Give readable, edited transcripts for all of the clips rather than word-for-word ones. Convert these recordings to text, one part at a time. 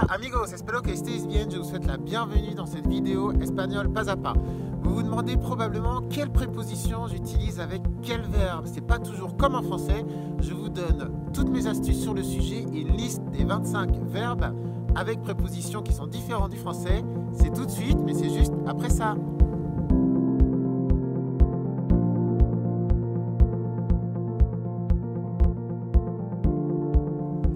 Amigos, espero que estéis bien. Je vous souhaite la bienvenue dans cette vidéo espagnol pas à pas. Vous vous demandez probablement quelle préposition j'utilise avec quel verbe. C'est pas toujours comme en français. Je vous donne toutes mes astuces sur le sujet et une liste des 25 verbes avec prépositions qui sont différentes du français. C'est tout de suite, mais c'est juste après ça.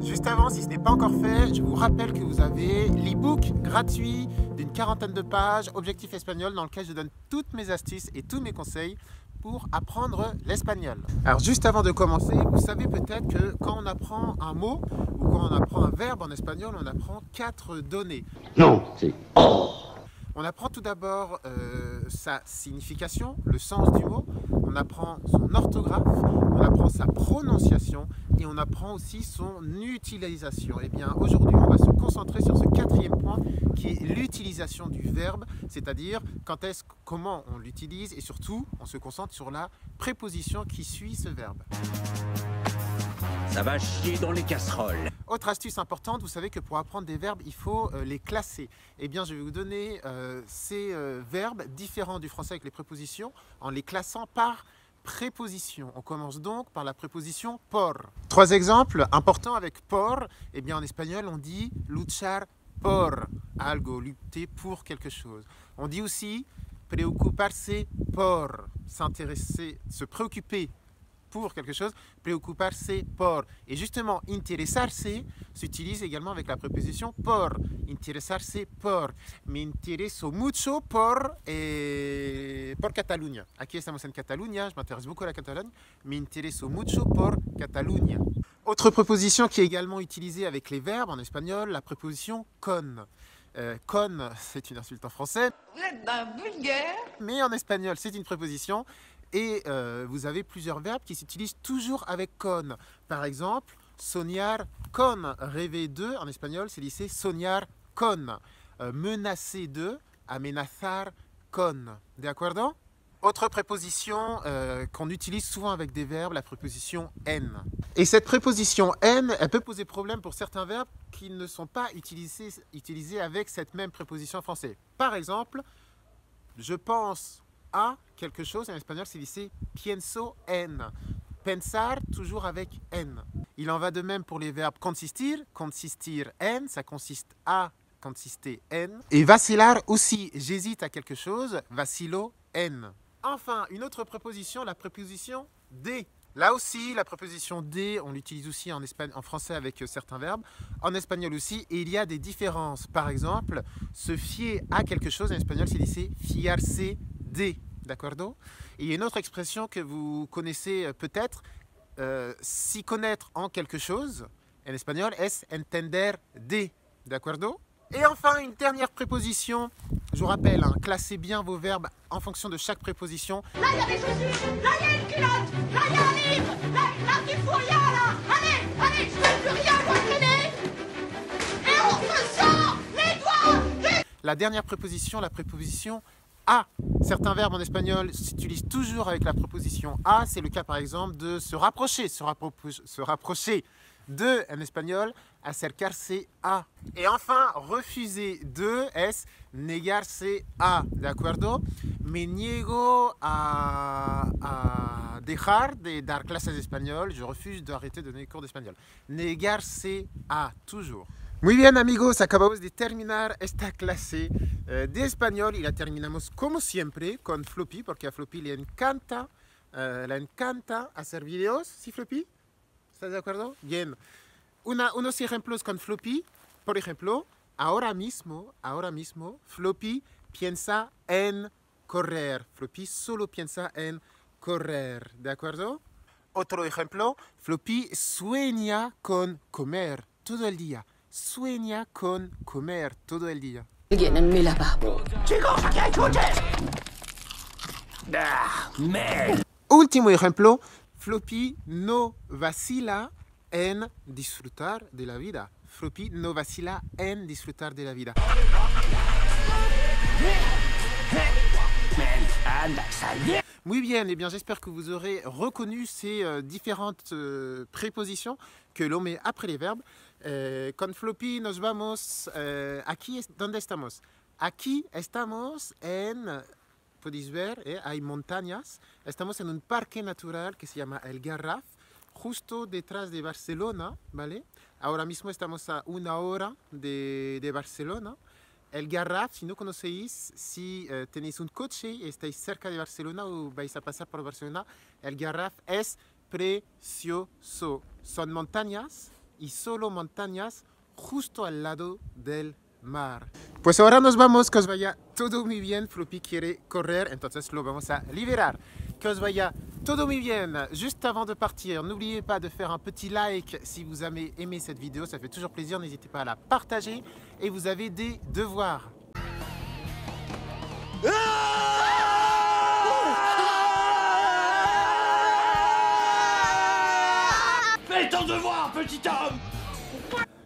Juste avant, si ce n'est pas encore fait, je vous rappelle que vous avez l'e-book gratuit d'une 40aine de pages, Objectif Espagnol, dans lequel je donne toutes mes astuces et tous mes conseils pour apprendre l'espagnol. Alors juste avant de commencer, vous savez peut-être que quand on apprend un mot ou quand on apprend un verbe en espagnol, on apprend 4 données. Non, c'est oh. On apprend tout d'abord sa signification, le sens du mot, on apprend son orthographe, on apprend sa prononciation et on apprend aussi son utilisation. Et bien aujourd'hui, on va se concentrer sur ce 4e point qui est l'utilisation du verbe, c'est-à-dire comment on l'utilise et surtout, on se concentre sur la préposition qui suit ce verbe. Ça va chier dans les casseroles. Autre astuce importante, vous savez que pour apprendre des verbes, il faut les classer. Eh bien, je vais vous donner ces verbes différents du français avec les prépositions en les classant par préposition. On commence donc par la préposition por. 3 exemples importants avec por. Eh bien, en espagnol, on dit luchar por algo, lutter pour quelque chose. On dit aussi preocuparse por, s'intéresser, se préoccuper pour quelque chose, preocuparse por. Et justement, interesarse s'utilise également avec la préposition por. Interesarse por. Me intereso mucho por Cataluña. Aquí estamos en Cataluña, je m'intéresse beaucoup à la Catalogne. Me intereso mucho por Cataluña. Autre préposition qui est également utilisée avec les verbes en espagnol, la préposition con. Con, c'est une insulte en français. Vous êtes d'un vulgaire. Mais en espagnol, c'est une préposition. Et vous avez plusieurs verbes qui s'utilisent toujours avec con. Par exemple, soñar con, rêver de, en espagnol, c'est lycée soñar con. Menacer de, amenazar con. De acuerdo? Autre préposition qu'on utilise souvent avec des verbes, la préposition en. Et cette préposition en, elle peut poser problème pour certains verbes qui ne sont pas utilisés avec cette même préposition en français. Par exemple, je pense à quelque chose, en espagnol c'est lycée pienso en. Pensar toujours avec en. Il en va de même pour les verbes consistir, consistir en, ça consiste à, consister en. Et vacilar aussi, j'hésite à quelque chose, vacilo en. Enfin, une autre préposition, la préposition de. Là aussi, la préposition de, on l'utilise aussi en français avec certains verbes, en espagnol aussi, et il y a des différences. Par exemple, se fier à quelque chose, en espagnol c'est lycée fiarse de, d'accordo? Et il y a une autre expression que vous connaissez peut-être, s'y connaître en quelque chose, en espagnol, es entender de, d'accordo? Et enfin, une dernière préposition, je vous rappelle, classez bien vos verbes en fonction de chaque préposition. Là, il y a des chaussures. Là, il y a une culotte. Là, il y a un livre. Là, tu fous rien, là. Allez, je ne veux plus rien voir traîner. Et on se sort les doigts. La dernière préposition, la préposition à. Certains verbes en espagnol s'utilisent toujours avec la préposition à. C'est le cas par exemple de se rapprocher de, en espagnol, acercarse a. Et enfin, refuser de es negarse a, ¿de acuerdo? Me niego a dejar de dar clases d'espagnol. Je refuse d'arrêter de donner cours d'espagnol. Negarse a, toujours. Muy bien, amigos, acabamos de terminar esta clase de español y la terminamos como siempre con Floppy, porque a Floppy le encanta hacer videos. ¿Sí, Floppy? ¿Estás de acuerdo? Bien. Unos ejemplos con Floppy. Por ejemplo, ahora mismo, Floppy piensa en correr. Floppy solo piensa en correr. ¿De acuerdo? Otro ejemplo, Floppy sueña con comer todo el día. Sueña con comer todo el día. Llénenme la babo. Chicos, aquí hay chuches. Man. Último ejemplo, Floppy no vacila en disfrutar de la vida. Floppy no vacila en disfrutar de la vida. Muy bien, eh bien j'espère que vous aurez reconnu ces différentes prépositions que l'on met après les verbes. Con Floppy nos vamos. ¿Dónde estamos? Aquí estamos en, podéis ver, hay montañas. Estamos en un parque natural que se llama El Garraf, justo detrás de Barcelona, ¿vale? Ahora mismo estamos a 1 hora de Barcelona. El Garraf, si no conocéis, si tenéis un coche y estáis cerca de Barcelona o vais a pasar por Barcelona, el Garraf es precioso. Son montañas y solo montañas justo al lado del mar. Pues ahora nos vamos, que os vaya todo muy bien. Floppy quiere correr, entonces lo vamos a liberar. Que os vaya todo muy bien. Juste avant de partir, n'oubliez pas de faire un petit like si vous avez aimé cette vidéo, ça fait toujours plaisir, n'hésitez pas à la partager et vous avez des devoirs. Fais ton devoir, petit homme!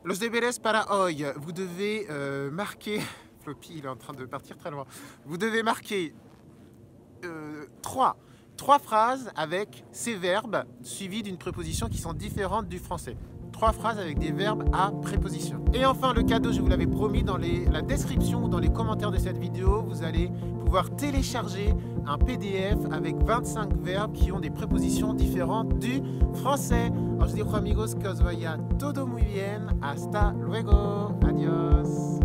Los deberes para hoy, vous devez marquer, Floppy il est en train de partir très loin, vous devez marquer trois phrases avec ces verbes suivis d'une préposition qui sont différentes du français. 3 phrases avec des verbes à préposition. Et enfin, le cadeau, je vous l'avais promis, dans la description ou dans les commentaires de cette vidéo, vous allez pouvoir télécharger un PDF avec 25 verbes qui ont des prépositions différentes du français. Os digo amigos que os vaya todo muy bien. Hasta luego. Adiós.